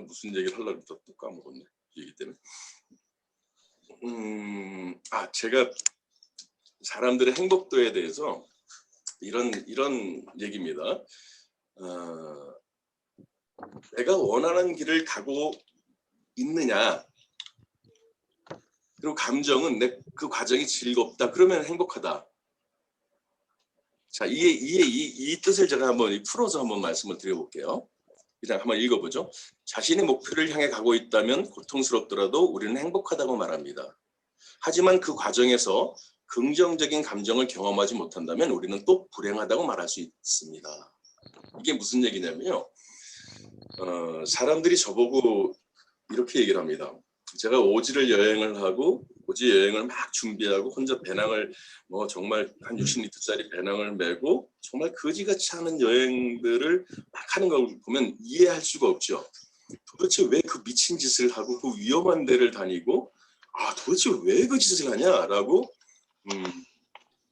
무슨 얘기를 하려고 했다 또 까먹었네. 이 얘기 때문에. 제가 사람들의 행복도에 대해서 이런 얘기입니다. 내가 원하는 길을 가고 있느냐, 그리고 감정은 그 과정이 즐겁다, 그러면 행복하다. 자, 이 뜻을 제가 한번 풀어서 한번 말씀을 드려볼게요. 그냥 한번 읽어보죠. 자신의 목표를 향해 가고 있다면 고통스럽더라도 우리는 행복하다고 말합니다. 하지만 그 과정에서 긍정적인 감정을 경험하지 못한다면 우리는 또 불행하다고 말할 수 있습니다. 이게 무슨 얘기냐면요. 사람들이 저보고 이렇게 얘기를 합니다. 제가 오지를 여행을 하고 오지 여행을 막 준비하고 혼자 배낭을 정말 한 60리터짜리 배낭을 메고 정말 거지같이 하는 여행들을 막 하는 걸 보면 이해할 수가 없죠. 도대체 왜 그 미친 짓을 하고 그 위험한 데를 다니고 도대체 왜 그 짓을 하냐라고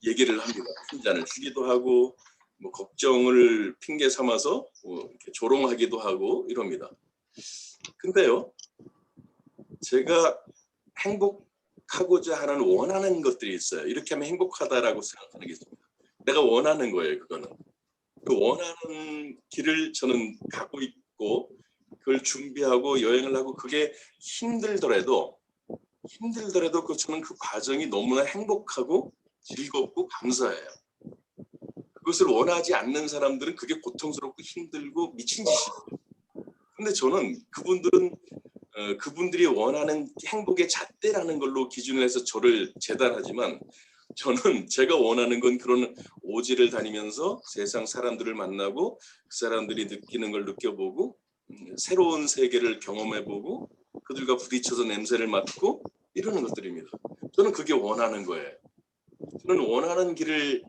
얘기를 합니다. 핀잔을 주기도 하고 걱정을 핑계 삼아서 이렇게 조롱하기도 하고 이럽니다. 근데요, 제가 행복하고자 하는 원하는 것들이 있어요. 이렇게 하면 행복하다라고 생각하는 게 있습니다. 내가 원하는 거예요. 그거는 그 원하는 길을 저는 가고 있고 그걸 준비하고 여행을 하고 그게 힘들더라도 저는 그 과정이 너무나 행복하고 즐겁고 감사해요. 그것을 원하지 않는 사람들은 그게 고통스럽고 힘들고 미친 짓이에요. 근데 저는 그분들이 원하는 행복의 잣대라는 걸로 기준을 해서 저를 재단하지만 저는 제가 원하는 건 그런 오지를 다니면서 세상 사람들을 만나고 그 사람들이 느끼는 걸 느껴보고 새로운 세계를 경험해보고 그들과 부딪혀서 냄새를 맡고 이러는 것들입니다. 저는 그게 원하는 거예요. 저는 원하는 길을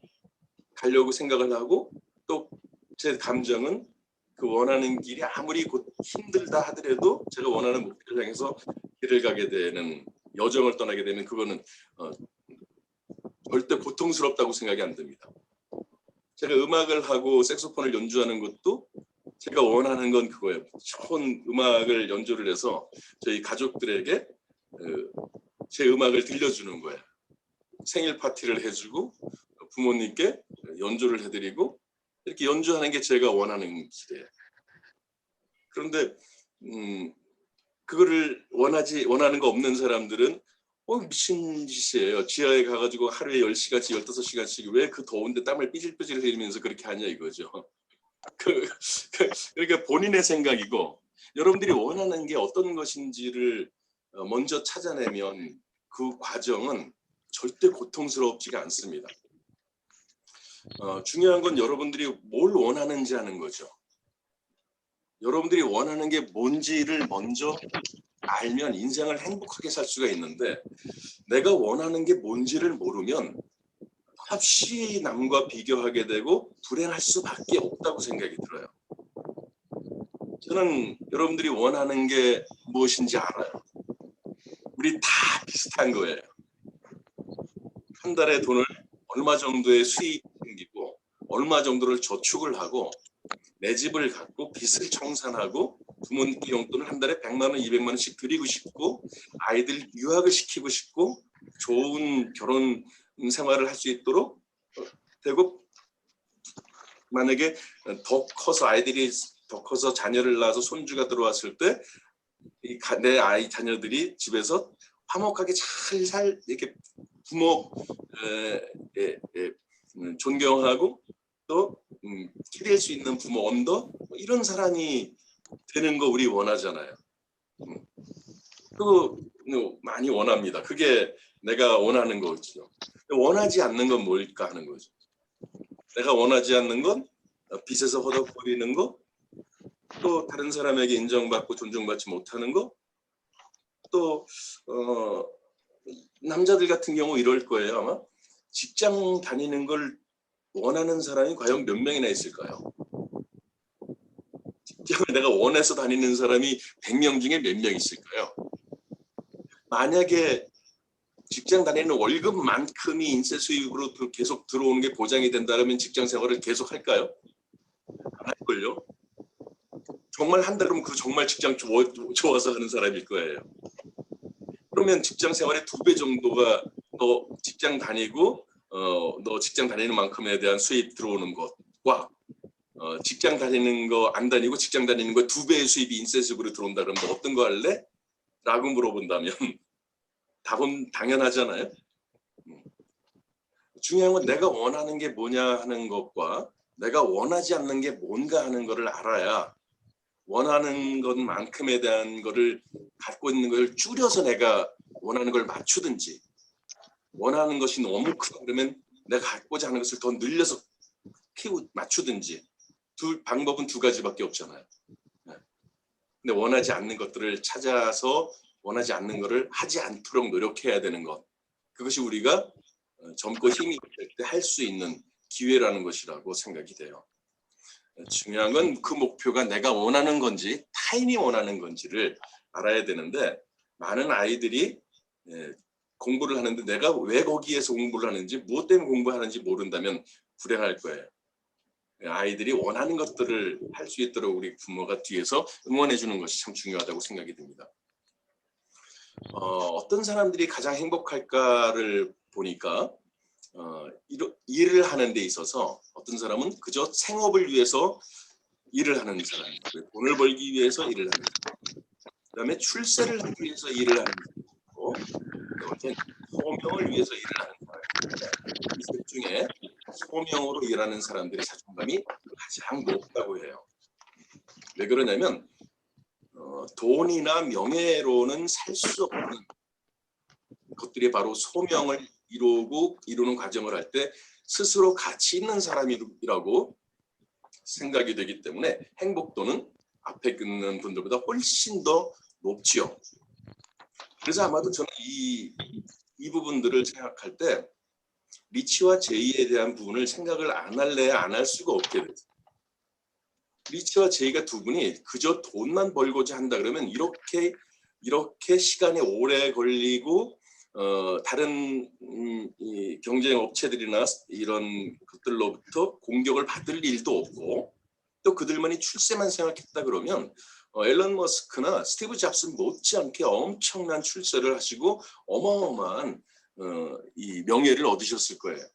가려고 생각을 하고 또 제 감정은 그 원하는 길이 아무리 힘들다 하더라도 제가 원하는 목표를 향해서 길을 가게 되는 여정을 떠나게 되면 그거는 절대 고통스럽다고 생각이 안 듭니다. 제가 음악을 하고 색소폰을 연주하는 것도 제가 원하는 건 그거예요. 좋은 음악을 연주를 해서 저희 가족들에게 제 음악을 들려주는 거예요. 생일 파티를 해주고 부모님께 연주를 해드리고 이렇게 연주하는 게 제가 원하는 길이에요. 그런데 그거를 원하는 거 없는 사람들은 미친 짓이에요. 지하에 가가지고 하루에 10시간씩 15시간씩 왜 그 더운데 땀을 삐질삐질 흘리면서 그렇게 하냐 이거죠. 그러니까 본인의 생각이고 여러분들이 원하는 게 어떤 것인지를 먼저 찾아내면 그 과정은 절대 고통스럽지가 않습니다. 중요한 건 여러분들이 뭘 원하는지 하는 거죠. 여러분들이 원하는 게 뭔지를 먼저 알면 인생을 행복하게 살 수가 있는데 내가 원하는 게 뭔지를 모르면 없이 남과 비교하게 되고 불행할 수밖에 없다고 생각이 들어요. 저는 여러분들이 원하는 게 무엇인지 알아요. 우리 다 비슷한 거예요. 한 달에 돈을 얼마 정도의 수입이 생기고 얼마 정도를 저축을 하고 내 집을 갖고 빚을 청산하고 부모님께 용돈을 한 달에 100만 원, 200만 원씩 드리고 싶고 아이들 유학을 시키고 싶고 좋은 결혼 생활을 할 수 있도록 되고 만약에 아이들이 더 커서 자녀를 낳아서 손주가 들어왔을 때 내 아이 자녀들이 집에서 화목하게 잘 이렇게 부모 존경하고 또 기댈 수 있는 부모 언더 이런 사람이 되는 거 우리 원하잖아요. 그거 많이 원합니다. 그게 내가 원하는 거죠. 원하지 않는 건 뭘까 하는 거죠. 내가 원하지 않는 건 빚에서 허덕거리는 거, 또 다른 사람에게 인정받고 존중받지 못하는 거, 또 남자들 같은 경우 이럴 거예요. 아마 직장 다니는 걸 원하는 사람이 과연 몇 명이나 있을까요? 직장을 내가 원해서 다니는 사람이 100명 중에 몇 명 있을까요? 만약에 직장 다니는 월급만큼이 인세 수입으로 계속 들어오는 게 보장이 된다면 직장 생활을 계속 할까요? 안 할걸요. 정말 한다 그러면 그 정말 직장 좋아서 하는 사람일 거예요. 그러면 직장 생활의 2배 정도가 너 직장 다니고 너 직장 다니는 만큼에 대한 수입 들어오는 것과 직장 다니는 거 안 다니고 직장 다니는 거 2배의 수입이 인센티브로 들어온다 그러면 너 어떤 거 할래? 라고 물어본다면 답은 당연하잖아요. 중요한 건 내가 원하는 게 뭐냐 하는 것과 내가 원하지 않는 게 뭔가 하는 거를 알아야 원하는 것만큼에 대한 거를 갖고 있는 걸 줄여서 내가 원하는 걸 맞추든지 원하는 것이 너무 크다 그러면 내가 갖고자 하는 것을 더 늘려서 맞추든지 방법은 2가지밖에 없잖아요. 근데 원하지 않는 것들을 찾아서 원하지 않는 것을 하지 않도록 노력해야 되는 것. 그것이 우리가 젊고 힘이 있을 때 할 수 있는 기회라는 것이라고 생각이 돼요. 중요한 건 그 목표가 내가 원하는 건지 타인이 원하는 건지를 알아야 되는데 많은 아이들이 공부를 하는데 내가 왜 거기에서 공부를 하는지 무엇 때문에 공부하는지 모른다면 불행할 거예요. 아이들이 원하는 것들을 할 수 있도록 우리 부모가 뒤에서 응원해 주는 것이 참 중요하다고 생각이 듭니다. 어떤 사람들이 가장 행복할까를 보니까 일을 하는 데 있어서 어떤 사람은 그저 생업을 위해서 일을 하는 사람이고 돈을 벌기 위해서 일을 하는 사람, 그다음에 출세를 하기 위해서 일을 하는 사람이고 어떤 소명을 위해서 일을 하는 사람인데 이 셋 중에 소명으로 일하는 사람들의 자존감이 가장 높다고 해요. 왜 그러냐면 돈이나 명예로는 살 수 없는 것들이 바로 소명을 이루는 과정을 할 때 스스로 가치 있는 사람이라고 생각이 되기 때문에 행복도는 앞에 있는 분들보다 훨씬 더 높지요. 그래서 아마도 저는 이 부분들을 생각할 때 리치와 제이에 대한 부분을 생각을 안 할래야 안 할 수가 없게 됐어요. 리치와 제이가 2분이 그저 돈만 벌고자 한다 그러면 이렇게 시간이 오래 걸리고 다른 경쟁 업체들이나 이런 것들로부터 공격을 받을 일도 없고 또 그들만이 출세만 생각했다 그러면 앨런 머스크나 스티브 잡스 못지않게 엄청난 출세를 하시고 어마어마한 이 명예를 얻으셨을 거예요.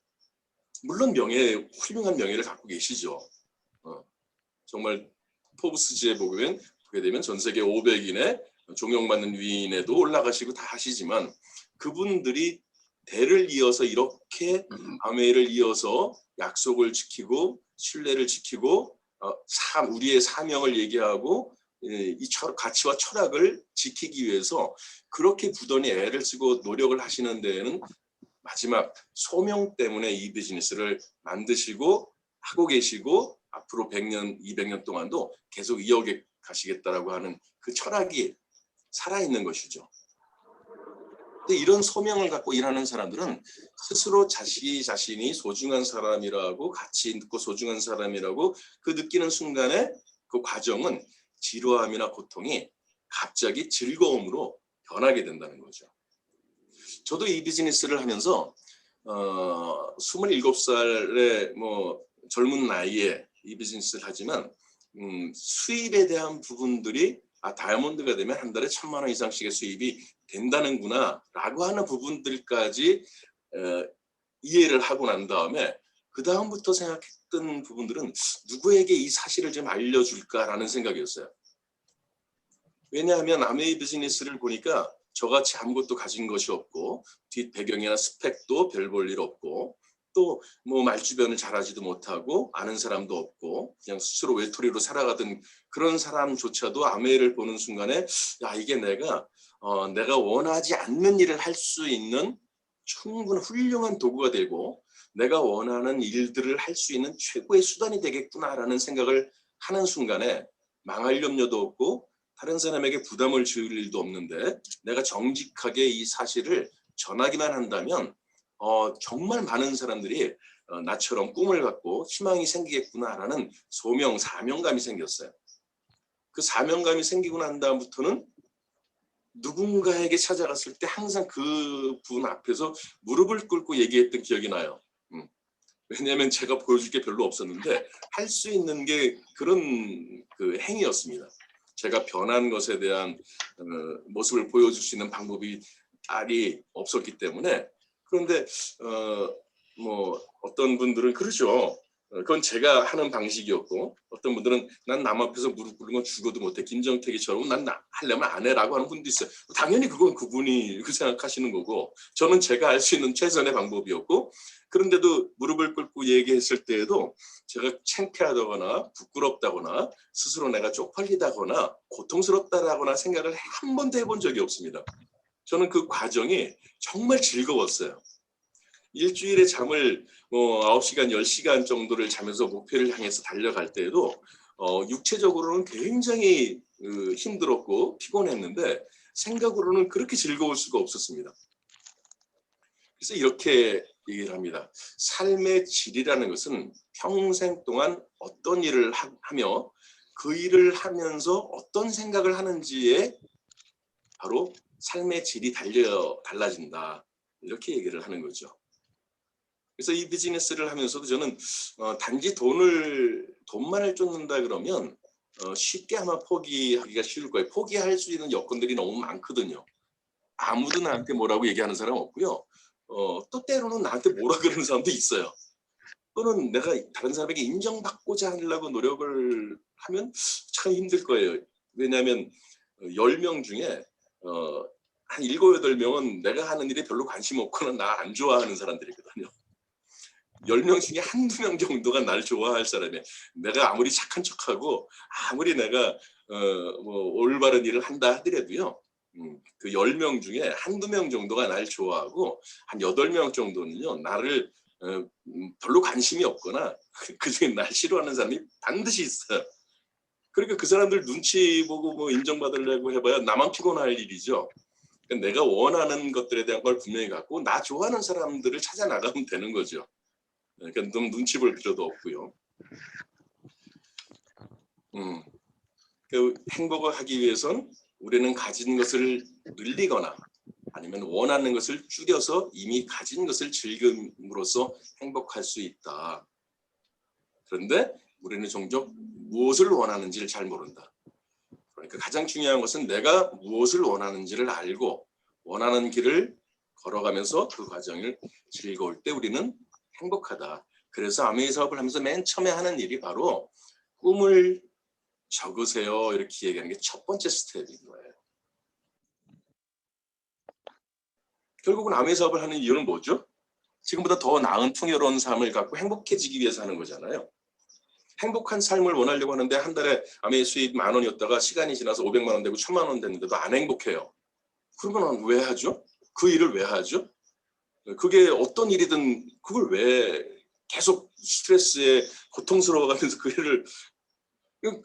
물론 훌륭한 명예를 갖고 계시죠. 정말 포브스지에 보게 되면 전 세계 500인의 존경받는 위인에도 올라가시고 다 하시지만 그분들이 대를 이어서 이렇게 아메이를 이어서 약속을 지키고 신뢰를 지키고 우리의 사명을 얘기하고 이 가치와 철학을 지키기 위해서 그렇게 부단히 애를 쓰고 노력을 하시는 데에는 마지막 소명 때문에 이 비즈니스를 만드시고 하고 계시고 앞으로 100년, 200년 동안도 계속 이어가 가시겠다라고 하는 그 철학이 살아있는 것이죠. 근데 이런 소명을 갖고 일하는 사람들은 스스로 자신이 소중한 사람이라고 가치 있고 소중한 사람이라고 그 느끼는 순간에 그 과정은 지루함이나 고통이 갑자기 즐거움으로 변하게 된다는 거죠. 저도 이 비즈니스를 하면서 27살의 젊은 나이에 이 비즈니스를 하지만 수입에 대한 부분들이 다이아몬드가 되면 한 달에 1,000만 원 이상씩의 수입이 된다는구나 라고 하는 부분들까지 이해를 하고 난 다음에 그 다음부터 생각했던 부분들은 누구에게 이 사실을 좀 알려줄까라는 생각이었어요. 왜냐하면 아메이 비즈니스를 보니까 저같이 아무것도 가진 것이 없고 뒷 배경이나 스펙도 별 볼 일 없고 또 말주변을 잘하지도 못하고 아는 사람도 없고 그냥 스스로 외톨이로 살아가던 그런 사람조차도 아메이를 보는 순간에 야 이게 내가 원하지 않는 일을 할 수 있는 충분한 훌륭한 도구가 되고 내가 원하는 일들을 할 수 있는 최고의 수단이 되겠구나라는 생각을 하는 순간에 망할 염려도 없고 다른 사람에게 부담을 줄 일도 없는데 내가 정직하게 이 사실을 전하기만 한다면 정말 많은 사람들이 나처럼 꿈을 갖고 희망이 생기겠구나라는 소명, 사명감이 생겼어요. 그 사명감이 생기고 난 다음부터는 누군가에게 찾아갔을 때 항상 그 분 앞에서 무릎을 꿇고 얘기했던 기억이 나요. 왜냐하면 제가 보여줄 게 별로 없었는데 할 수 있는 게 그런 그 행위였습니다. 제가 변한 것에 대한 모습을 보여줄 수 있는 방법이 딸이 없었기 때문에. 그런데 뭐 어떤 분들은 그러죠. 그건 제가 하는 방식이었고, 어떤 분들은 난 남 앞에서 무릎 꿇는 건 죽어도 못해, 김정태기처럼 난 하려면 안 해라고 하는 분도 있어요. 당연히 그건 그분이 그 생각하시는 거고, 저는 제가 할 수 있는 최선의 방법이었고, 그런데도 무릎을 꿇고 얘기했을 때에도 제가 창피하다거나 부끄럽다거나 스스로 내가 쪽팔리다거나 고통스럽다거나 생각을 한 번도 해본 적이 없습니다. 저는 그 과정이 정말 즐거웠어요. 일주일에 잠을 9시간, 10시간 정도를 자면서 목표를 향해서 달려갈 때에도 육체적으로는 굉장히 힘들었고 피곤했는데 생각으로는 그렇게 즐거울 수가 없었습니다. 그래서 이렇게 얘기를 합니다. 삶의 질이라는 것은 평생 동안 어떤 일을 하며 그 일을 하면서 어떤 생각을 하는지에 바로 삶의 질이 달라진다. 이렇게 얘기를 하는 거죠. 그래서 이 비즈니스를 하면서도 저는 단지 돈만을 쫓는다 그러면 쉽게 아마 포기하기가 쉬울 거예요. 포기할 수 있는 여건들이 너무 많거든요. 아무도 나한테 뭐라고 얘기하는 사람 없고요. 또 때로는 나한테 뭐라 그러는 사람도 있어요. 또는 내가 다른 사람에게 인정받고자 하려고 노력을 하면 참 힘들 거예요. 왜냐하면 10명 중에 한 7, 8명은 내가 하는 일에 별로 관심 없거나 나 안 좋아하는 사람들이거든요. 10명 중에 한두 명 정도가 날 좋아할 사람이에요. 내가 아무리 착한 척하고 아무리 내가 뭐 올바른 일을 한다 하더라도요. 그 10명 중에 한두 명 정도가 날 좋아하고 한 8명 정도는요. 나를 별로 관심이 없거나 그중에 날 싫어하는 사람이 반드시 있어요. 그러니까 그 사람들 눈치 보고 뭐 인정받으려고 해봐야 나만 피곤할 일이죠. 그러니까 내가 원하는 것들에 대한 걸 분명히 갖고 나 좋아하는 사람들을 찾아 나가면 되는 거죠. 그러니까 너무 눈치 볼 필요도 없고요. 그 행복을 하기 위해선 우리는 가진 것을 늘리거나 아니면 원하는 것을 줄여서 이미 가진 것을 즐김으로써 행복할 수 있다. 그런데 우리는 종종 무엇을 원하는지를 잘 모른다. 그러니까 가장 중요한 것은 내가 무엇을 원하는지를 알고 원하는 길을 걸어가면서 그 과정을 즐거울 때 우리는 행복하다. 그래서 아메이 사업을 하면서 맨 처음에 하는 일이 바로 꿈을 적으세요. 이렇게 얘기하는 게 첫 번째 스텝인 거예요. 결국은 아메이 사업을 하는 이유는 뭐죠? 지금보다 더 나은 풍요로운 삶을 갖고 행복해지기 위해서 하는 거잖아요. 행복한 삶을 원하려고 하는데 한 달에 아메이 수입 10,000원이었다가 시간이 지나서 500만 원 되고 1,000만 원 됐는데도 안 행복해요. 그러면 왜 하죠? 그 일을 왜 하죠? 그게 어떤 일이든 그걸 왜 계속 스트레스에 고통스러워가면서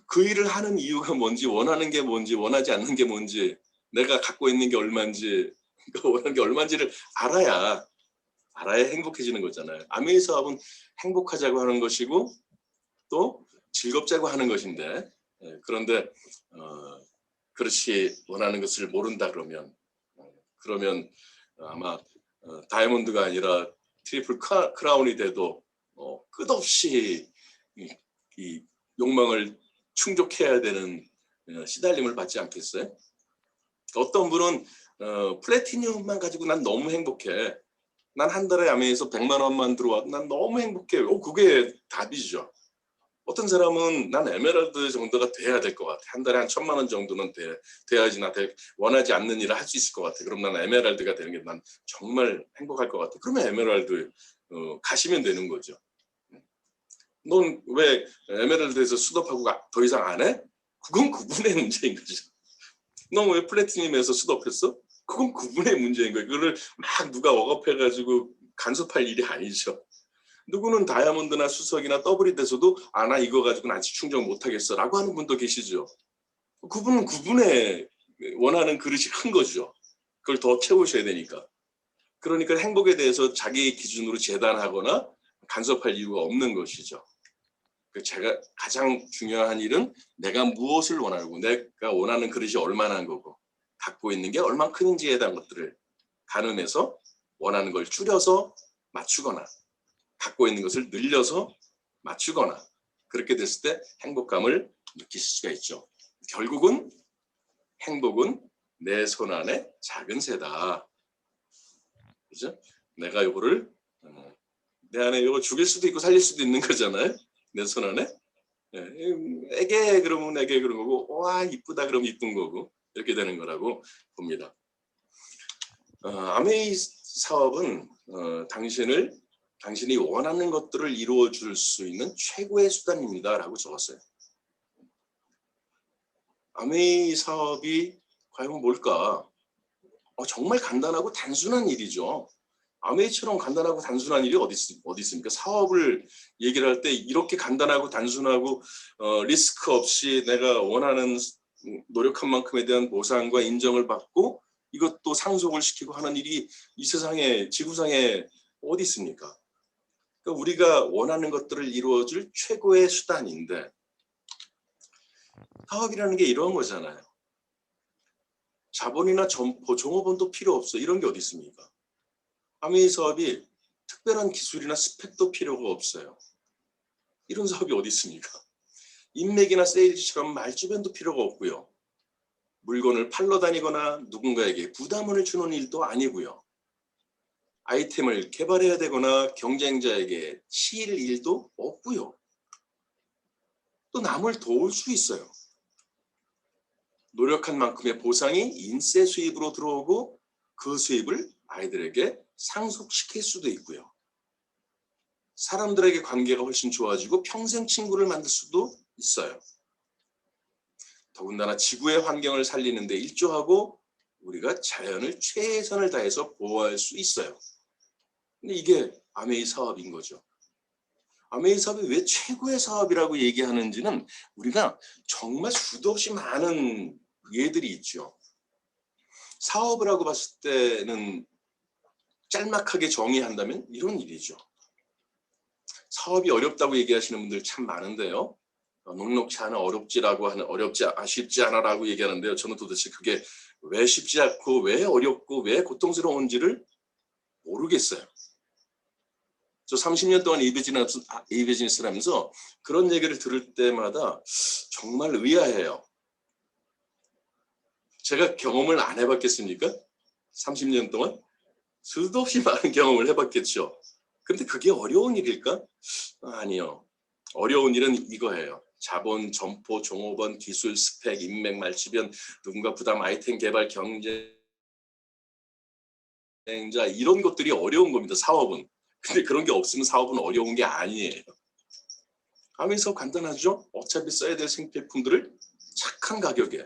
그 일을 하는 이유가 뭔지, 원하는 게 뭔지, 원하지 않는 게 뭔지, 내가 갖고 있는 게 얼마인지, 원하는 게 얼마인지를 알아야 행복해지는 거잖아요. 아메이 사업은 행복하자고 하는 것이고 또 즐겁자고 하는 것인데, 그런데 그렇지 원하는 것을 모른다 그러면 아마 다이아몬드가 아니라 트리플 크라운이 돼도 끝없이 이 욕망을 충족해야 되는 시달림을 받지 않겠어요? 어떤 분은 플래티늄만 가지고 난 너무 행복해. 난 한 달에 아메에서 100만 원만 들어와도 난 너무 행복해. 그게 답이죠. 어떤 사람은 난 에메랄드 정도가 돼야 될 것 같아. 한 달에 한 1,000만 원 정도는 돼야지 나 원하지 않는 일을 할 수 있을 것 같아. 그럼 난 에메랄드가 되는 게 난 정말 행복할 것 같아. 그러면 에메랄드 가시면 되는 거죠. 넌 왜 에메랄드에서 수덥하고 더 이상 안 해? 그건 그분의 문제인 거죠. 넌 왜 플래티늄에서 수덥했어? 그건 그분의 문제인 거예요. 그거를 막 누가 억압해가지고 간섭할 일이 아니죠. 누구는 다이아몬드나 수석이나 더블이 돼서도 나 이거 가지고는 아직 충족 못하겠어 라고 하는 분도 계시죠. 그분은 그분의 원하는 그릇이 큰 거죠. 그걸 더 채우셔야 되니까. 그러니까 행복에 대해서 자기 기준으로 재단하거나 간섭할 이유가 없는 것이죠. 제가 가장 중요한 일은 내가 무엇을 원하고 내가 원하는 그릇이 얼마나 한 거고 갖고 있는 게 얼만큼인지에 대한 것들을 가늠해서 원하는 걸 줄여서 맞추거나 갖고 있는 것을 늘려서 맞추거나 그렇게 됐을 때 행복감을 느끼실 수가 있죠. 결국은 행복은 내 손 안에 작은 새다. 그죠? 내가 요거를 내 안에 요거 죽일 수도 있고 살릴 수도 있는 거잖아요. 내 손 안에. 예, 애게 그러면 애게 그런 거고, 와 이쁘다 그러면 이쁜 거고 이렇게 되는 거라고 봅니다. 아메이 사업은 당신이 원하는 것들을 이루어 줄 수 있는 최고의 수단입니다라고 적었어요. 아메이 사업이 과연 뭘까? 정말 간단하고 단순한 일이죠. 아메이처럼 간단하고 단순한 일이 어디 있습니까? 사업을 얘기를 할 때 이렇게 간단하고 단순하고 리스크 없이 내가 원하는 노력한 만큼에 대한 보상과 인정을 받고 이것도 상속을 시키고 하는 일이 이 세상에 지구상에 어디 있습니까? 그러니까 우리가 원하는 것들을 이루어줄 최고의 수단인데 사업이라는 게 이런 거잖아요. 자본이나 종업원도 필요 없어. 이런 게 어디 있습니까? 아메이 사업이 특별한 기술이나 스펙도 필요가 없어요. 이런 사업이 어디 있습니까? 인맥이나 세일즈처럼 말주변도 필요가 없고요. 물건을 팔러 다니거나 누군가에게 부담을 주는 일도 아니고요. 아이템을 개발해야 되거나 경쟁자에게 치일 일도 없고요. 또 남을 도울 수 있어요. 노력한 만큼의 보상이 인세 수입으로 들어오고 그 수입을 아이들에게 상속시킬 수도 있고요. 사람들에게 관계가 훨씬 좋아지고 평생 친구를 만들 수도 있어요. 더군다나 지구의 환경을 살리는 데 일조하고 우리가 자연을 최선을 다해서 보호할 수 있어요. 근데 이게 아메이 사업인 거죠. 아메이 사업이 왜 최고의 사업이라고 얘기하는지는 우리가 정말 수도 없이 많은 예들이 있죠. 사업을 하고 봤을 때는 짤막하게 정의한다면 이런 일이죠. 사업이 어렵다고 얘기하시는 분들 참 많은데요. 녹록치 않아, 쉽지 않아라고 얘기하는데요. 저는 도대체 그게 왜 쉽지 않고 왜 어렵고 왜 고통스러운지를 모르겠어요. 저 30년 동안 이비즈니스를 하면서 그런 얘기를 들을 때마다 정말 의아해요. 제가 경험을 안 해봤겠습니까? 30년 동안? 수도 없이 많은 경험을 해봤겠죠. 근데 그게 어려운 일일까? 아니요. 어려운 일은 이거예요. 자본, 점포, 종업원, 기술, 스펙, 인맥, 말주변, 누군가 부담, 아이템 개발, 경쟁자 이런 것들이 어려운 겁니다. 사업은. 근데 그런 게 없으면 사업은 어려운 게 아니에요. 하면서 간단하죠? 어차피 써야 될 생필품들을 착한 가격에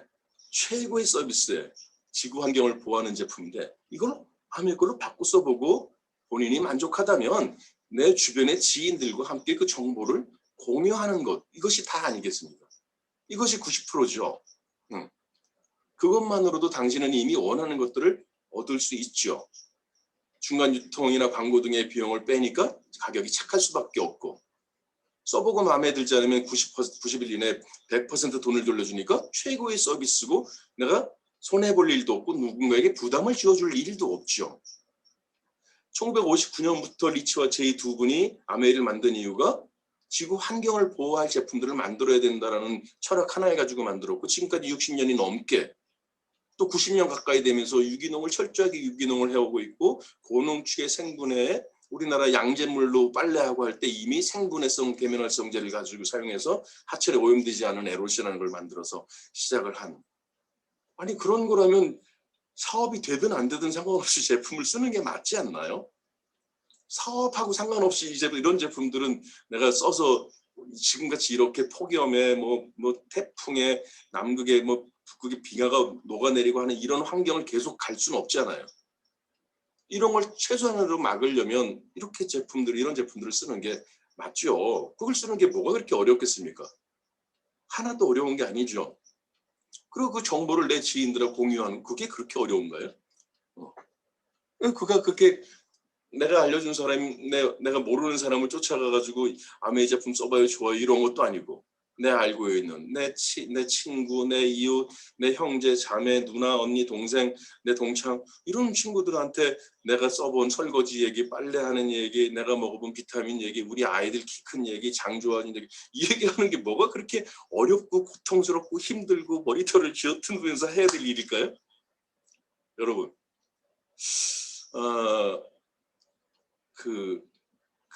최고의 서비스에 지구 환경을 보호하는 제품인데 이걸 아메 걸로 바꿔 써보고 본인이 만족하다면 내 주변의 지인들과 함께 그 정보를 공유하는 것 이것이 다 아니겠습니까? 이것이 90%죠. 그것만으로도 당신은 이미 원하는 것들을 얻을 수 있죠. 중간 유통이나 광고 등의 비용을 빼니까 가격이 착할 수밖에 없고 써보고 마음에 들지 않으면 90일 이내 100% 돈을 돌려주니까 최고의 서비스고 내가 손해볼 일도 없고 누군가에게 부담을 지어줄 일도 없죠. 1959년부터 리치와 제이 두 분이 아메이를 만든 이유가 지구 환경을 보호할 제품들을 만들어야 된다는 철학 하나에 가지고 만들었고 지금까지 60년이 넘게 또 90년 가까이 되면서 유기농을 철저하게 유기농을 해오고 있고 고농축의 생분해에 우리나라 양잿물로 빨래하고 할 때 이미 생분해성 계면활성제를 가지고 사용해서 하철에 오염되지 않은 에로시라는 걸 만들어서 시작을 한 아니 그런 거라면 사업이 되든 안 되든 상관없이 제품을 쓰는 게 맞지 않나요? 사업하고 상관없이 이제 이런 제품들은 내가 써서 지금같이 이렇게 폭염에 뭐 태풍에 남극에 뭐 북극에 비가 녹아내리고 하는 이런 환경을 계속 갈 수는 없잖아요. 이런 걸 최소한으로 막으려면 이런 제품들을 쓰는 게 맞죠. 그걸 쓰는 게 뭐가 그렇게 어렵겠습니까? 하나도 어려운 게 아니죠. 그리고 그 정보를 내 지인들하고 공유하는 그게 그렇게 어려운가요? 그가 그렇게 내가 알려준 사람이 내가 모르는 사람을 쫓아가가지고 아메이 제품 써봐요 좋아요 이런 것도 아니고 내 알고 있는 내 친구, 내 이웃, 내 형제, 자매, 누나, 언니, 동생, 내 동창 이런 친구들한테 내가 써본 설거지 얘기, 빨래하는 얘기, 내가 먹어본 비타민 얘기, 우리 아이들 키 큰 얘기, 장 좋아하는 얘기 이 얘기하는 게 뭐가 그렇게 어렵고 고통스럽고 힘들고 머리털을 쥐어뜯으면서 해야 될 일일까요? 여러분 그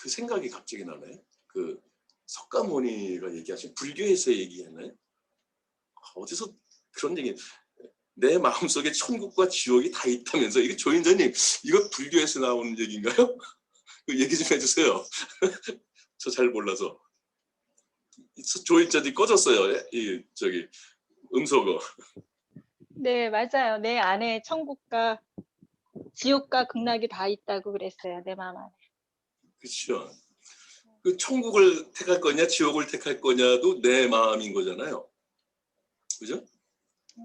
생각이 갑자기 나네. 그 석가모니가 얘기하신 불교에서 얘기했나요? 어디서 그런 얘기? 내 마음속에 천국과 지옥이 다 있다면서 이게 조인자님 이거 불교에서 나오는 얘기인가요? 그 얘기 좀 해주세요. 저 잘 몰라서. 조인자님 꺼졌어요. 이 저기 음소거. 네, 맞아요. 내 안에 천국과 지옥과 극락이 다 있다고 그랬어요. 내 마음 안에. 그렇죠. 그 천국을 택할 거냐 지옥을 택할 거냐도 내 마음인 거잖아요. 그죠?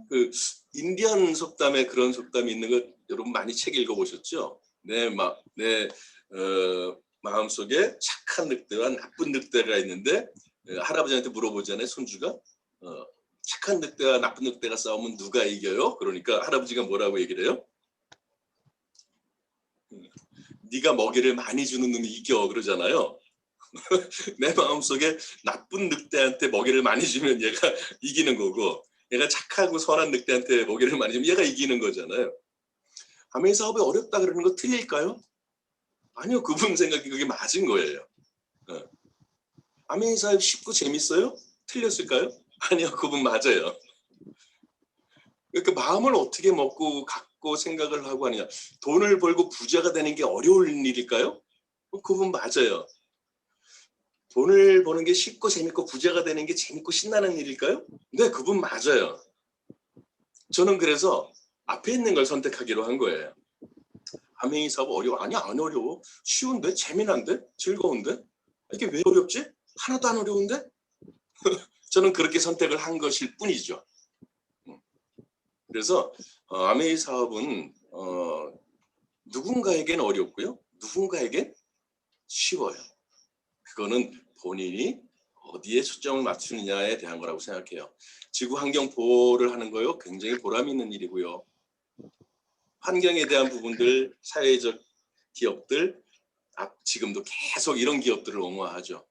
그 인디언 속담에 그런 속담이 있는 거 여러분 많이 책 읽어보셨죠? 내 마음속에 착한 늑대와 나쁜 늑대가 있는데 할아버지한테 물어보잖아요. 손주가 착한 늑대와 나쁜 늑대가 싸우면 누가 이겨요? 그러니까 할아버지가 뭐라고 얘기를 해요? 네가 먹이를 많이 주는 놈이 이겨 그러잖아요. 내 마음속에 나쁜 늑대한테 먹이를 많이 주면 얘가 이기는 거고 얘가 착하고 선한 늑대한테 먹이를 많이 주면 얘가 이기는 거잖아요. 아메이 사업이 어렵다 그러는 거 틀릴까요? 아니요. 그분 생각이 그게 맞은 거예요. 아메이 사업 쉽고 재밌어요? 틀렸을까요? 아니요. 그분 맞아요. 그러니까 마음을 어떻게 먹고 갖고 생각을 하고 하느냐. 돈을 벌고 부자가 되는 게 어려운 일일까요? 그분 맞아요. 돈을 버는 게 쉽고 재밌고 부자가 되는 게 재밌고 신나는 일일까요? 네, 그분 맞아요. 저는 그래서 앞에 있는 걸 선택하기로 한 거예요. 아메이 사업 어려워? 아니 안 어려워. 쉬운데? 재미난데? 즐거운데? 이게 왜 어렵지? 하나도 안 어려운데? 저는 그렇게 선택을 한 것일 뿐이죠. 그래서 아메이 사업은 누군가에겐 어렵고요. 누군가에겐 쉬워요. 그거는 본인이 어디에 초점을 맞추느냐에 대한 거라고 생각해요. 지구 환경 보호를 하는 거요. 굉장히 보람 있는 일이고요. 환경에 대한 부분들, 사회적 기업들, 지금도 계속 이런 기업들을 옹호하죠.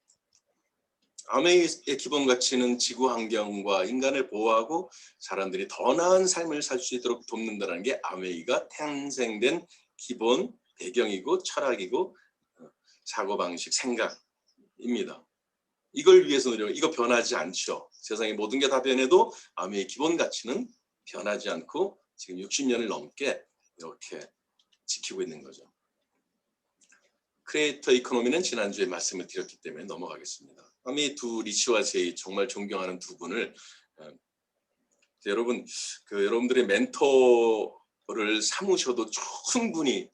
아메이의 기본 가치는 지구 환경과 인간을 보호하고 사람들이 더 나은 삶을 살 수 있도록 돕는다는 게 아메이가 탄생된 기본 배경이고 철학이고 사고방식, 생각입니다. 이걸 위해서 노력, 이거 변하지 않죠. 세상의 모든 게 다 변해도 아메이의 기본 가치는 변하지 않고 지금 60년을 넘게 이렇게 지키고 있는 거죠. 크리에이터 이코노미는 지난주에 말씀을 드렸기 때문에 넘어가겠습니다. 아메이 두 리치와 제이 정말 존경하는 두 분을 여러분 여러분들의 멘토를 삼으셔도 충분히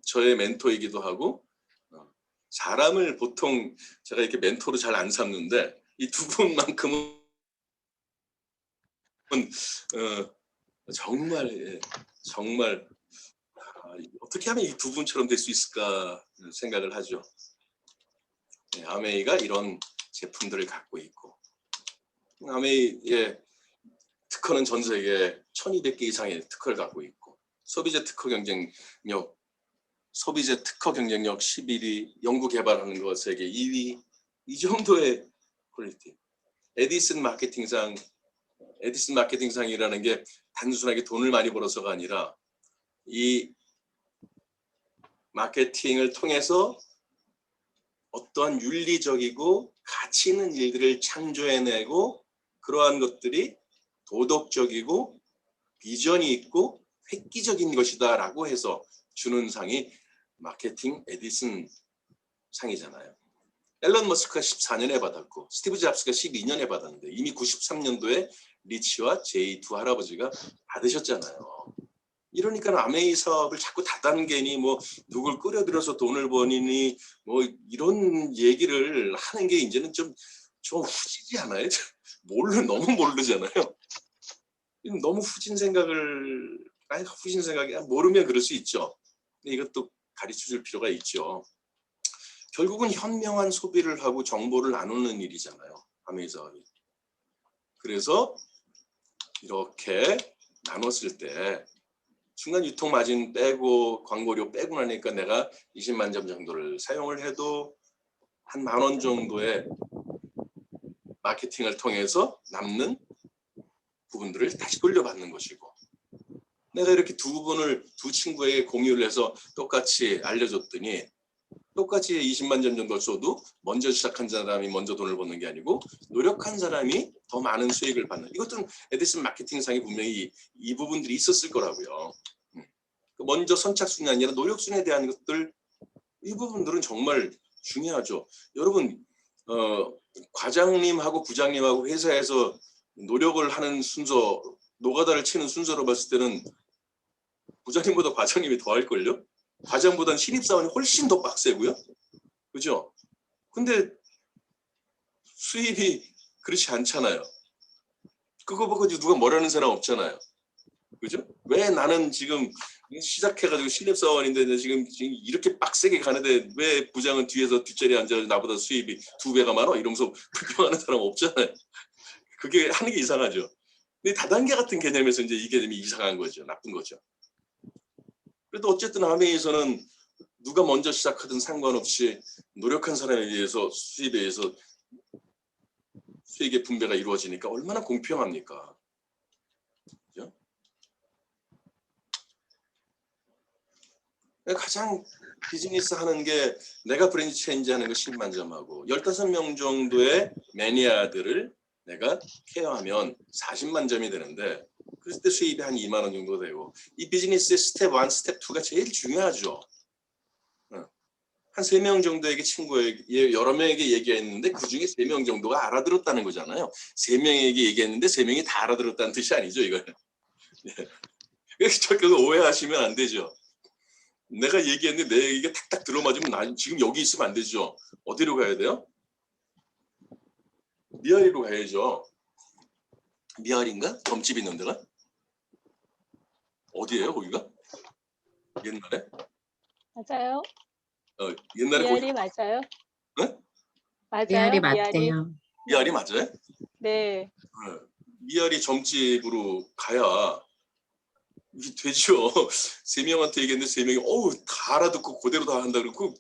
저의 멘토이기도 하고 사람을 보통 제가 이렇게 멘토로 잘 안 삼는데 이 두 분만큼은 정말 어떻게 하면 이 두 분처럼 될 수 있을까 생각을 하죠. 아메이가 이런 제품들을 갖고 있고 아메이의 특허는 전 세계 1200개 이상의 특허를 갖고 있고 소비재 특허 경쟁력 11위, 연구 개발하는 것 세계 2위 이 정도의 퀄리티. 에디슨 마케팅상이라는 게 단순하게 돈을 많이 벌어서가 아니라 이 마케팅을 통해서 어떠한 윤리적이고 가치 있는 일들을 창조해내고 그러한 것들이 도덕적이고 비전이 있고 획기적인 것이다 라고 해서 주는 상이 마케팅 에디슨 상이잖아요. 앨런 머스크가 14년에 받았고 스티브 잡스가 12년에 받았는데 이미 93년도에 리치와 제이 두 할아버지가 받으셨잖아요. 이러니까 아메이 사업을 자꾸 다단계니 뭐 누굴 끌어들여서 돈을 버니니 뭐 이런 얘기를 하는 게 이제는 좀 후지지 않아요? 너무 모르잖아요. 너무 후진 생각이 모르면 그럴 수 있죠. 근데 이것도 가르쳐줄 필요가 있죠. 결국은 현명한 소비를 하고 정보를 나누는 일이잖아요. 아메이저이. 그래서 이렇게 나눴을 때 중간 유통 마진 빼고 광고료 빼고 나니까 내가 20만 점 정도를 사용을 해도 한 10,000원 정도의 마케팅을 통해서 남는 부분들을 다시 돌려받는 것이고, 내가 이렇게 두 부분을 두 친구에게 공유를 해서 똑같이 알려줬더니 똑같이 20만 점 정도 써도 먼저 시작한 사람이 먼저 돈을 버는 게 아니고 노력한 사람이 더 많은 수익을 받는, 이것도 에디슨 마케팅상에 분명히 이 부분들이 있었을 거라고요. 먼저 선착순이 아니라 노력순에 대한 것들, 이 부분들은 정말 중요하죠. 여러분, 과장님하고 부장님하고 회사에서 노력을 하는 순서, 노가다를 치는 순서로 봤을 때는 부장님보다 과장님이 더 할걸요? 과장보다는 신입사원이 훨씬 더 빡세고요. 그죠? 근데 수입이 그렇지 않잖아요. 그거 보고 누가 뭐라는 사람 없잖아요. 그죠? 왜 나는 지금 시작해가지고 신입사원인데 지금 이렇게 빡세게 가는데 왜 부장은 뒤에서 뒷자리에 앉아 나보다 수입이 2배가 많아? 이러면서 불평하는 사람 없잖아요. 그게 하는 게 이상하죠. 근데 다단계 같은 개념에서 이제 이 개념이 이상한 거죠. 나쁜 거죠. 그래도 어쨌든 아메이에서는 누가 먼저 시작하든 상관없이 노력한 사람에 의해서 수입에 의해서 수익의 분배가 이루어지니까 얼마나 공평합니까? 그죠? 가장 비즈니스 하는 게 내가 브랜드 체인지 하는 거 10만 점하고 15명 정도의 매니아들을 내가 케어하면 40만 점이 되는데, 그럴 때 수입이 한 2만 원 정도 되고, 이 비즈니스의 스텝 1, 스텝 2가 제일 중요하죠. 한 3명 정도에게 친구에게 여러 명에게 얘기했는데 그중에 3명 정도가 알아들었다는 거잖아요. 3명에게 얘기했는데 3명이 다 알아들었다는 뜻이 아니죠, 이거는. 그래서 오해하시면 안 되죠. 내가 얘기했는데 내 얘기가 탁탁 들어맞으면 나 지금 여기 있으면 안 되죠. 어디로 가야 돼요? 미아리로 가야죠. 미아리인가? 점집 있는 데가? 어디예요, 거기가? 옛날에? 맞아요. 옛날에 거기 미아리 맞아요. 네? 맞아요. 미아리 미아리. 맞대요. 미아리 맞아요? 네. 미아리 점집으로 가야 이게 되죠. 3명한테 얘기했는데 3명이 어우 다 알아듣고 그대로 다 한다 그러고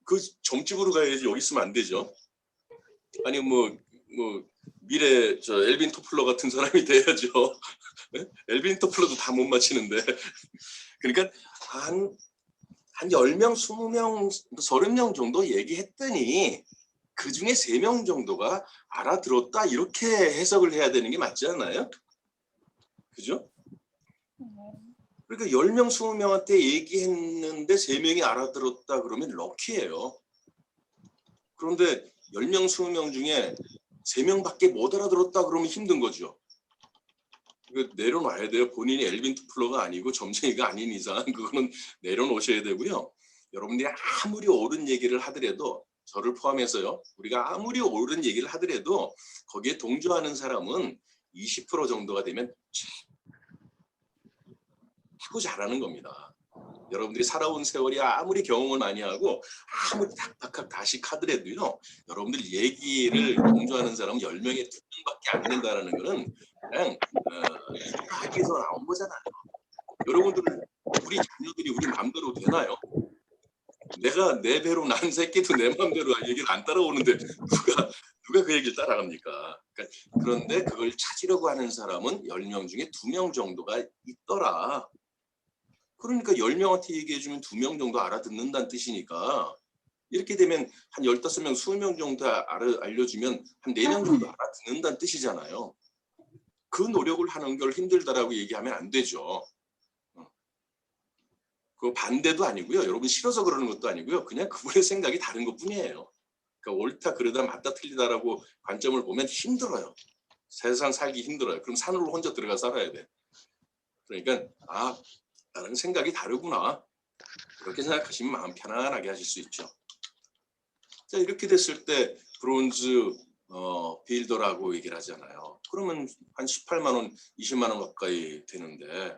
그 점집으로 가야지 여기 있으면 안 되죠. 아니 뭐 미래 저 엘빈 토플러 같은 사람이 돼야죠. 엘빈 토플러도 다 못 맞히는데. 그러니까 한 10명, 20명, 30명 정도 얘기했더니 그중에 3명 정도가 알아들었다, 이렇게 해석을 해야 되는 게 맞지 않나요? 그죠? 그러니까 10명, 20명한테 얘기했는데 3명이 알아들었다 그러면 럭키예요. 그런데 10명, 20명 중에 3명밖에 못 알아들었다 그러면 힘든 거죠. 내려놔야 돼요. 본인이 엘빈 투플러가 아니고 점쟁이가 아닌 이상 그거는 내려놓으셔야 되고요. 여러분들이 아무리 옳은 얘기를 하더라도, 저를 포함해서요, 우리가 아무리 옳은 얘기를 하더라도 거기에 동조하는 사람은 20% 정도가 되면 최고 잘하는 겁니다. 여러분들이 살아온 세월이 아무리 경험을 많이 하고 아무리 닥닥닥 다식 하더라도요, 여러분들 얘기를 동조하는 사람은 10명에 2명밖에 안 된다는 거는 그냥 학교에서 나온 거잖아요. 여러분들, 우리 자녀들이 우리 마음대로 되나요? 내가 내 배로 난 새끼도 내 마음대로 얘기를 안 따라오는데 누가 그 얘기를 따라갑니까? 그러니까 그런데 그걸 찾으려고 하는 사람은 10명 중에 2명 정도가 있더라. 그러니까 10명한테 얘기해주면 2명 정도 알아듣는다는 뜻이니까, 이렇게 되면 한 15명, 20명 정도 알려주면 한 4명 정도 알아듣는다는 뜻이잖아요. 그 노력을 하는 걸 힘들다라고 얘기하면 안 되죠. 그 반대도 아니고요. 여러분 싫어서 그러는 것도 아니고요. 그냥 그분의 생각이 다른 것뿐이에요. 그러니까 옳다 그르다 맞다 틀리다라고 관점을 보면 힘들어요. 세상 살기 힘들어요. 그럼 산으로 혼자 들어가 살아야 돼. 그러니까 나랑 생각이 다르구나, 이렇게 생각하시면 마음 편안하게 하실 수 있죠. 자, 이렇게 됐을 때 브론즈 빌더라고 얘기를 하잖아요. 그러면 한 18만 원, 20만 원 가까이 되는데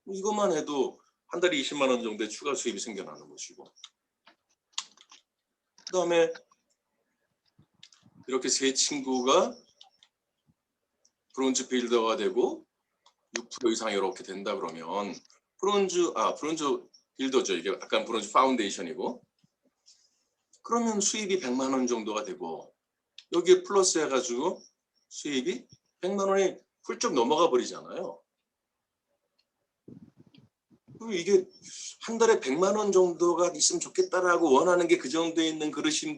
이것만 해도 한 달에 20만 원 정도의 추가 수입이 생겨나는 것이고, 그다음에 이렇게 세 친구가 브론즈 빌더가 되고 6% 이상 이렇게 된다 그러면 브론즈 빌더죠. 이게 약간 브론즈 파운데이션이고, 그러면 수입이 100만 원 정도가 되고 여기에 플러스 해가지고 수입이 100만 원이 훌쩍 넘어가 버리잖아요. 그럼 이게 한 달에 100만 원 정도가 있으면 좋겠다라고 원하는 게 그 정도에 있는 그러신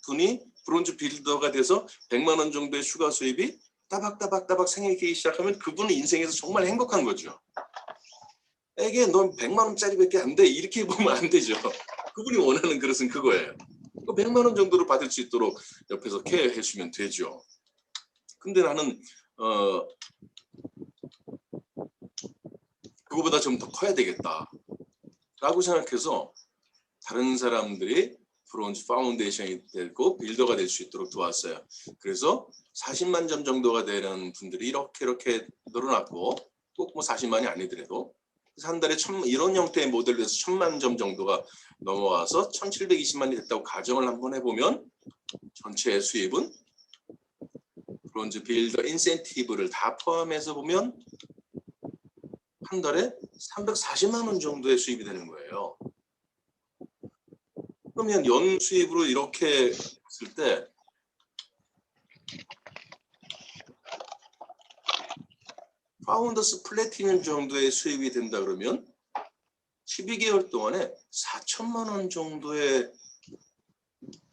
분이 브론즈 빌더가 돼서 100만 원 정도의 추가 수입이 따박따박따박 생기기 시작하면 그분은 인생에서 정말 행복한 거죠. 에게 넌 100만 원짜리밖에 안 돼. 이렇게 보면 안 되죠. 그분이 원하는 그릇은 그거예요. 100만 원 정도로 받을 수 있도록 옆에서 케어해 주면 되죠. 근데 나는 그거보다 좀 더 커야 되겠다 라고 생각해서 다른 사람들이 브론즈 파운데이션이 되고 빌더가 될 수 있도록 도왔어요. 그래서 40만 점 정도가 되는 분들이 이렇게 늘어났고, 꼭 뭐 40만이 아니더라도 한 달에 이런 형태의 모델에서 1000만 점 정도가 넘어와서 1720만이 됐다고 가정을 한번 해보면 전체 수입은 브론즈 빌더 인센티브를 다 포함해서 보면 한 달에 340만 원 정도의 수입이 되는 거예요. 그러면 연 수입으로 이렇게 했을 때 파운더스 플래티넘 정도의 수입이 된다 그러면 12개월 동안에 4천만 원 정도의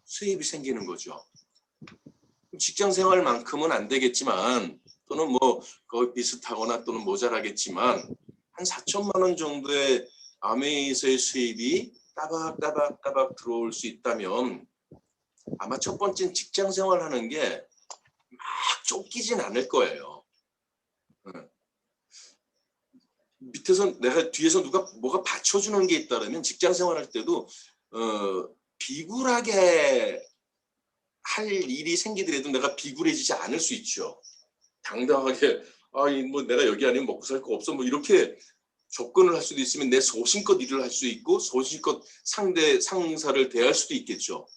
수입이 생기는 거죠. 직장 생활만큼은 안 되겠지만, 또는 뭐 거의 비슷하거나 또는 모자라겠지만, 한 4천만 원 정도의 아메이에서의 수입이 따박따박 들어올 수 있다면 아마 첫 번째는 직장 생활하는 게 막 쫓기진 않을 거예요. 밑에서 내가 뒤에서 누가 뭐가 받쳐주는 게 있다면 직장 생활할 때도 비굴하게 할 일이 생기더라도 내가 비굴해지지 않을 수 있죠. 당당하게 뭐 내가 여기 아니면 먹고 살 거 없어 뭐 이렇게 접근을 할 수도 있으면 내 소신껏 일을 할 수 있고 소신껏 상사를 대할 수도 있겠죠.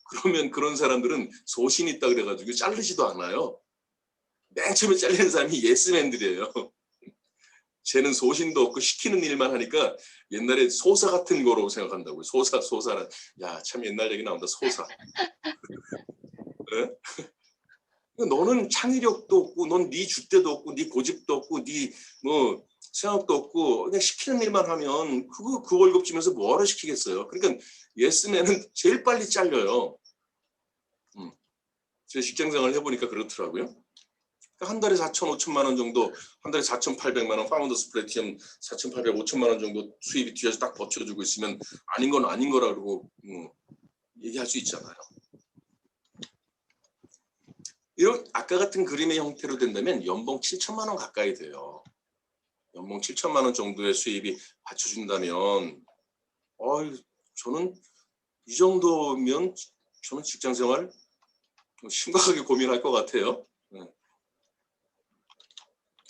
그러면 그런 사람들은 소신 있다 그래가지고 자르지도 않아요. 맨 처음에 잘리는 사람이 예스맨들이에요. 쟤는 소신도 없고 시키는 일만 하니까 옛날에 소사 같은 거로 생각한다고요. 소사는 참 옛날 얘기 나온다. 소사. 네? 너는 창의력도 없고, 넌 네 줏대도 없고, 네 고집도 없고, 네 뭐 생각도 없고, 그냥 시키는 일만 하면 그 월급 주면서 뭐하러 시키겠어요. 그러니까 예스맨은 제일 빨리 잘려요. 제 직장 생활 해보니까 그렇더라고요. 한 달에 4천, 5천만 원 정도, 한 달에 4,800만 원, 파운더스 플래티넘 4,800, 5천만 원 정도 수입이 뒤에서 딱 버텨주고 있으면 아닌 건 아닌 거라고 얘기할 수 있잖아요. 이런 아까 같은 그림의 형태로 된다면 연봉 7천만 원 가까이 돼요. 연봉 7천만 원 정도의 수입이 받쳐준다면 저는 이 정도면 저는 직장 생활 심각하게 고민할 것 같아요.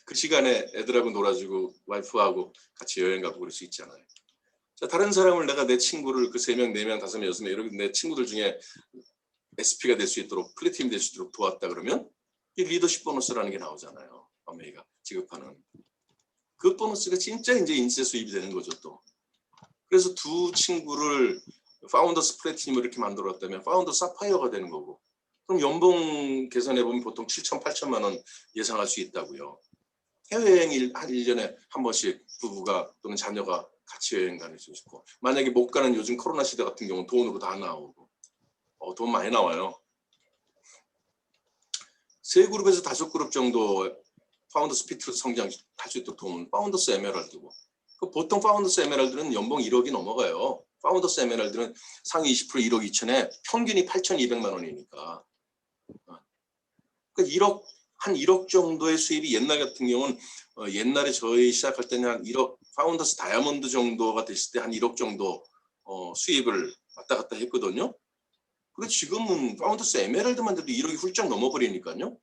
그 시간에 애들하고 놀아주고 와이프하고 같이 여행 가고 그럴 수 있잖아요. 자, 다른 사람을 내가 내 친구를 그 3명, 4명, 5명, 6명 이런 내 친구들 중에 SP가 될 수 있도록 플래티넘 될 수 있도록 도왔다 그러면 이 리더십 보너스라는 게 나오잖아요. 어메이가 지급하는 그 보너스가 진짜 이제 인세 수입이 되는 거죠 또. 그래서 두 친구를 파운더스 플래티넘을 이렇게 만들었다면 파운더 사파이어가 되는 거고, 그럼 연봉 계산해 보면 보통 7천, 8천만 원 예상할 수 있다고요. 해외여행 한 1년에 한 번씩 부부가 또는 자녀가 같이 여행 다닐 수 있고, 만약에 못 가는 요즘 코로나 시대 같은 경우는 돈으로 다 나오고 돈 많이 나와요. 3그룹에서 5그룹 정도 파운더스 피트 성장할 수 있도록 도움은 파운더스 에메랄드고, 보통 파운더스 에메랄드는 연봉 1억이 넘어가요. 파운더스 에메랄드는 상위 20% 1억 2천에 평균이 8,200만 원이니까. 그러니까 한 1억 정도의 수입이 옛날 같은 경우는 옛날에 저희 시작할 때는 한 1억, 파운더스 다이아몬드 정도가 됐을 때 한 1억 정도 수입을 왔다 갔다 했거든요. 그리고 지금은 파운더스 에메랄드만 돼도 1억이 훌쩍 넘어버리니까요.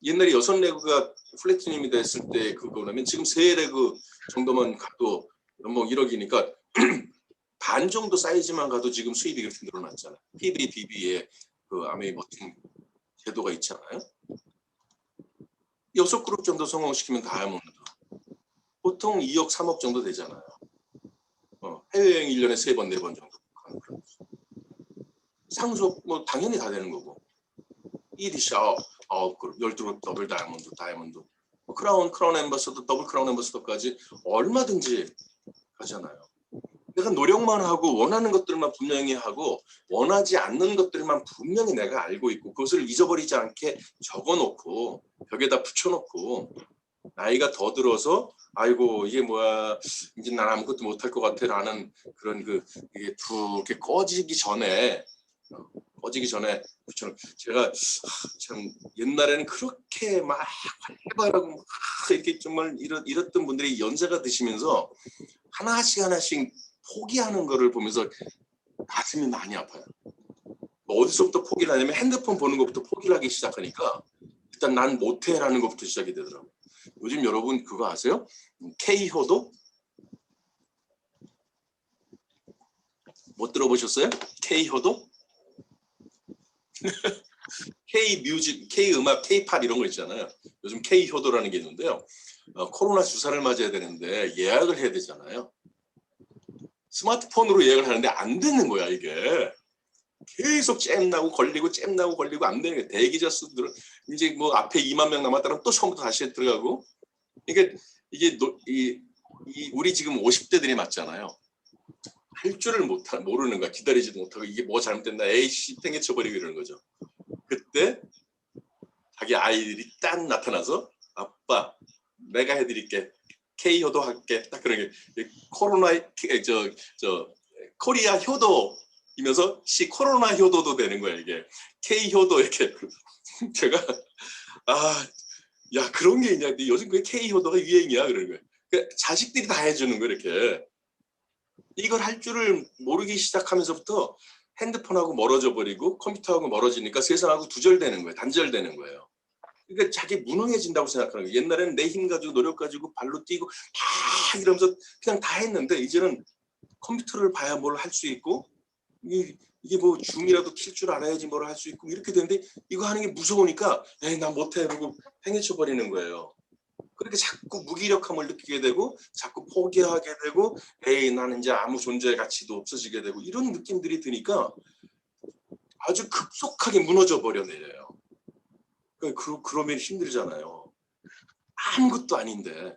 옛날에 6레그가 플래티넘이 됐을 때 그거라면 지금 3레그 정도만 가도 연봉 1억이니까 반 정도 사이즈만 가도 지금 수입이 그렇게 늘어났잖아요. PB, BB의 그 아메이 버튼 제도가 있지 않아요? 6그룹 정도 성공시키면 다이아몬드. 보통 2억, 3억 정도 되잖아요. 해외여행 1년에 3번, 4번 정도. 상속 뭐 당연히 다 되는 거고. EDC 9그룹, 12그룹 더블 다이아몬드. 크라운 앰버서더, 더블 크라운 앰버서더까지 얼마든지 하잖아요. 내가 노력만 하고 원하는 것들만 분명히 하고 원하지 않는 것들만 분명히 내가 알고 있고 그것을 잊어버리지 않게 적어놓고 벽에다 붙여놓고 나이가 더 들어서 아이고 이게 뭐야 이제 난 아무것도 못할 것 같아라는 그런 이게 이렇게 꺼지기 전에 그처럼 제가 참 옛날에는 그렇게 막 활발하고 막 이렇게 정말 이랬던 분들이 연세가 드시면서 하나씩 포기하는 거를 보면서 가슴이 많이 아파요. 어디서부터 포기를 하냐면 핸드폰 보는 것부터 포기를 하기 시작하니까 일단 난 못해라는 것부터 시작이 되더라고요. 요즘 여러분 그거 아세요? K효도? 못 들어보셨어요? K효도? K뮤직, K음악, K팝 이런 거 있잖아요. 요즘 K효도라는 게 있는데요. 코로나 주사를 맞아야 되는데 예약을 해야 되잖아요. 스마트폰으로 예약을 하는데 안 되는 거야 이게. 계속 잼나고 걸리고 안 되는 거야. 대기자 수들 이제 뭐 앞에 2만 명 남았다면 또 처음부터 다시 들어가고 이게 우리 지금 50대들이 맞잖아요. 할 줄을 모르는 거야. 기다리지도 못하고 이게 뭐 잘못됐나 에이씨 땡겨쳐버리고 이러는 거죠. 그때 자기 아이들이 딱 나타나서 아빠 내가 해드릴게 K효도 할게 딱 그런 게 코로나 코리아 효도이면서 코로나 효도도 되는 거야 이게 K효도 이렇게 제가 야 그런 게 있냐 요즘 그게 K효도가 유행이야 그러는 거야 그러니까 자식들이 다 해주는 거 이렇게 이걸 할 줄을 모르기 시작하면서부터 핸드폰하고 멀어져 버리고 컴퓨터하고 멀어지니까 세상하고 두절되는 거예요 단절되는 거예요. 그러니까 자기 무능해진다고 생각하는 거예요. 옛날에는 내 힘 가지고 노력 가지고 발로 뛰고 다 이러면서 그냥 다 했는데 이제는 컴퓨터를 봐야 뭘 할 수 있고 이게 뭐 줌이라도 킬 줄 알아야지 뭘 할 수 있고 이렇게 되는데 이거 하는 게 무서우니까 에이 난 못해 이러고 행해쳐 버리는 거예요. 그렇게 자꾸 무기력함을 느끼게 되고 자꾸 포기하게 되고 에이 나는 이제 아무 존재 가치도 없어지게 되고 이런 느낌들이 드니까 아주 급속하게 무너져 버려내요. 그러면 힘들잖아요. 아무것도 아닌데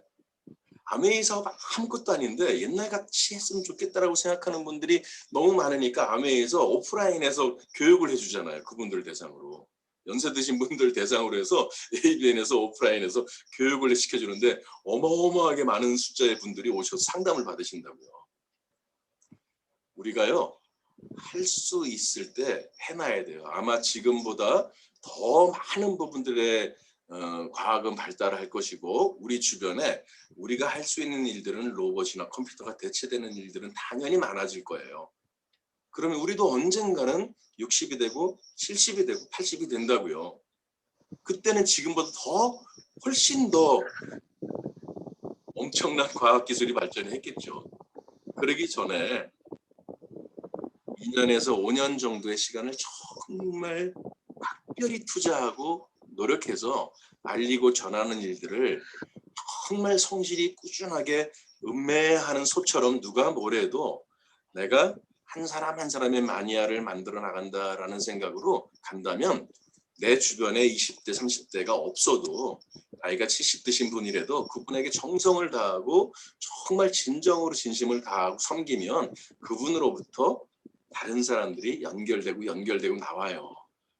아메이 사업 아무것도 아닌데 옛날같이 했으면 좋겠다라고 생각하는 분들이 너무 많으니까 아메이에서 오프라인에서 교육을 해주잖아요. 그분들 대상으로. 연세 드신 분들 대상으로 해서 ABN에서 오프라인에서 교육을 시켜주는데 어마어마하게 많은 숫자의 분들이 오셔서 상담을 받으신다고요. 우리가요. 할 수 있을 때 해놔야 돼요. 아마 지금보다 더 많은 부분들의 과학은 발달할 것이고 우리 주변에 우리가 할 수 있는 일들은 로봇이나 컴퓨터가 대체되는 일들은 당연히 많아질 거예요. 그러면 우리도 언젠가는 60이 되고 70이 되고 80이 된다고요. 그때는 지금보다 훨씬 더 엄청난 과학기술이 발전했겠죠. 그러기 전에 2년에서 5년 정도의 시간을 정말 각별히 투자하고 노력해서 알리고 전하는 일들을 정말 성실히 꾸준하게 음매하는 소처럼 누가 뭐래도 내가 한 사람 한 사람의 마니아를 만들어 나간다라는 생각으로 간다면 내 주변에 20대 30대가 없어도 나이가 70 드신 분이라도 그분에게 정성을 다하고 정말 진정으로 진심을 다하고 섬기면 그분으로부터 다른 사람들이 연결되고 나와요.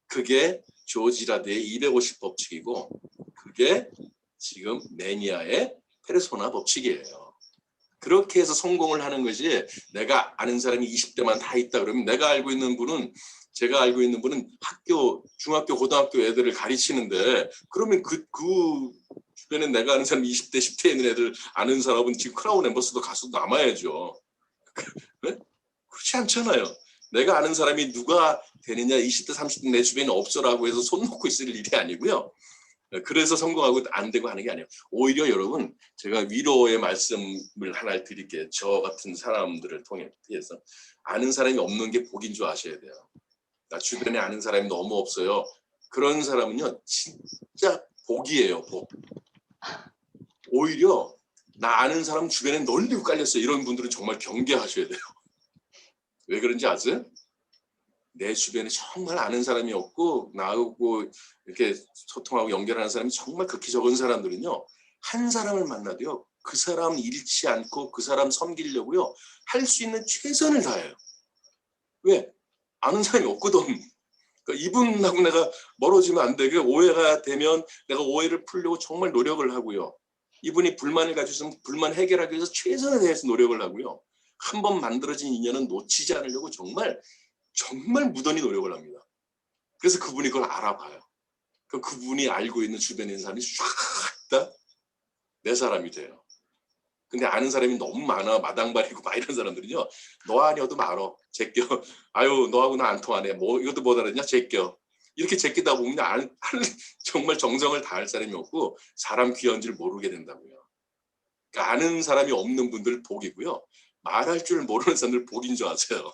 그게 조지 라드의 250 법칙이고 그게 지금 매니아의 페르소나 법칙이에요. 그렇게 해서 성공을 하는 것이 내가 아는 사람이 20대만 다 있다 그러면 제가 알고 있는 분은 중학교, 고등학교 애들을 가르치는데 그러면 그 주변에 내가 아는 사람 20대, 10대에 있는 애들 아는 사람은 지금 크라운 앰버서더 가수도 남아야죠. 네? 그렇지 않잖아요. 내가 아는 사람이 누가 되느냐 20대 30대 내 주변에 없어라고 해서 손 놓고 있을 일이 아니고요. 그래서 성공하고 안 되고 하는 게 아니에요. 오히려 여러분 제가 위로의 말씀을 하나 드릴게요. 저 같은 사람들을 통해서 아는 사람이 없는 게 복인 줄 아셔야 돼요. 나 주변에 아는 사람이 너무 없어요. 그런 사람은요 진짜 복이에요, 복. 오히려 나 아는 사람 주변에 널리 깔렸어요. 이런 분들은 정말 경계하셔야 돼요. 왜 그런지 아세요? 내 주변에 정말 아는 사람이 없고 나하고 이렇게 소통하고 연결하는 사람이 정말 극히 적은 사람들은요, 한 사람을 만나도요 그 사람 잃지 않고 그 사람 섬기려고요 할 수 있는 최선을 다해요. 왜? 아는 사람이 없거든. 그러니까 이분하고 내가 멀어지면 안 되게, 오해가 되면 내가 오해를 풀려고 정말 노력을 하고요. 이분이 불만을 가지고 있으면 불만 해결하기 위해서 최선을 다해서 노력을 하고요. 한 번 만들어진 인연은 놓치지 않으려고 정말 무던히 노력을 합니다. 그래서 그분이 그걸 알아봐요. 그분이 알고 있는 주변에 있는 사람이 쫙 다 내 사람이 돼요. 근데 아는 사람이 너무 많아, 마당발이고 막 이런 사람들은요, 너 아니어도 말어, 제껴. 아유, 너하고 나 안 통하네. 뭐 이것도 못 알았냐, 제껴. 이렇게 제끼다 보면 정말 정성을 다할 사람이 없고 사람 귀한 줄 모르게 된다고요. 그러니까 아는 사람이 없는 분들 복이고요, 말할 줄 모르는 사람들 복인 줄 아세요.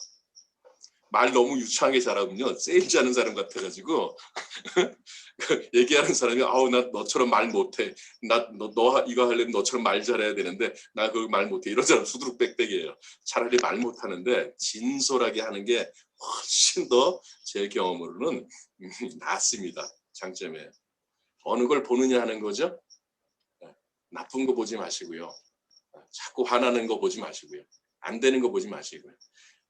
말 너무 유창하게 잘하면요 세일즈 하는 사람 같아가지고 얘기하는 사람이 아우 나 너처럼 말 못해, 너 이거 하려면 너처럼 말 잘해야 되는데 나 그거 말 못해, 이런 사람 수두룩빽빽이에요. 차라리 말 못하는데 진솔하게 하는 게 훨씬 더 제 경험으로는 낫습니다. 장점에 어느 걸 보느냐 하는 거죠. 나쁜 거 보지 마시고요, 자꾸 화나는 거 보지 마시고요, 안 되는 거 보지 마시고요,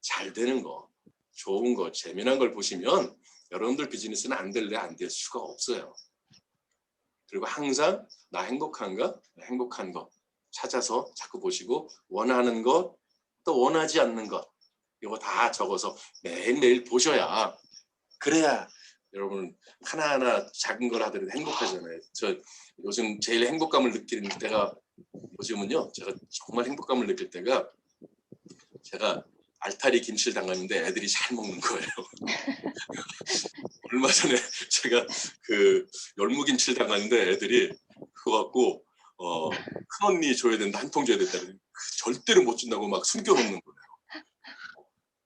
잘 되는 거, 좋은 거, 재미난 걸 보시면 여러분들 비즈니스는 안 될래 안 될 수가 없어요. 그리고 항상 나 행복한가? 행복한 거 찾아서 자꾸 보시고, 원하는 것, 또 원하지 않는 것, 이거 다 적어서 매일매일 보셔야, 그래야 여러분 하나하나 작은 걸 하더라도 행복하잖아요. 저 요즘 제일 행복감을 느끼는 때가, 요즘은요 제가 정말 행복감을 느낄 때가, 제가 알타리 김치를 담갔는데 애들이 잘 먹는 거예요. 얼마 전에 제가 그 열무김치를 담갔는데 애들이 그거 갖고 큰 언니 줘야 된다, 한 통 줘야 된다, 절대로 못 준다고 막 숨겨놓는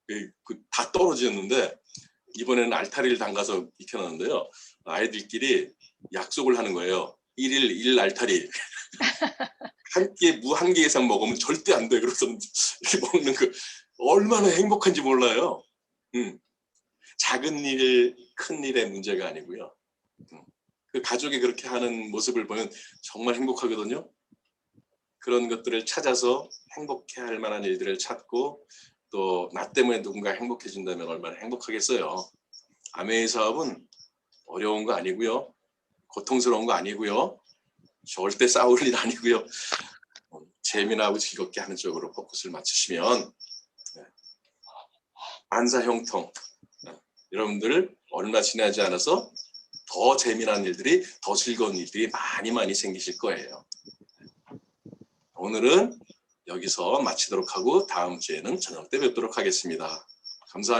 거예요. 다 떨어지었는데 이번에는 알타리를 담가서 익혀놨는데요, 아이들끼리 약속을 하는 거예요. 1일 1 알타리. 한 끼에 무 한 개 이상 먹으면 절대 안 돼. 그래서 이렇게 먹는 거 얼마나 행복한지 몰라요. 작은 일, 큰 일의 문제가 아니고요. 그 가족이 그렇게 하는 모습을 보면 정말 행복하거든요. 그런 것들을 찾아서 행복해할 만한 일들을 찾고, 또 나 때문에 누군가 행복해진다면 얼마나 행복하겠어요. 아메이 사업은 어려운 거 아니고요, 고통스러운 거 아니고요, 절대 싸울 일 아니고요, 재미나고 즐겁게 하는 쪽으로 포커스를 맞추시면 안사형통, 여러분들 얼마 지나지 않아서 더 재미난 일들이, 더 즐거운 일들이 많이 생기실 거예요. 오늘은 여기서 마치도록 하고 다음 주에는 저녁 때 뵙도록 하겠습니다. 감사합니다.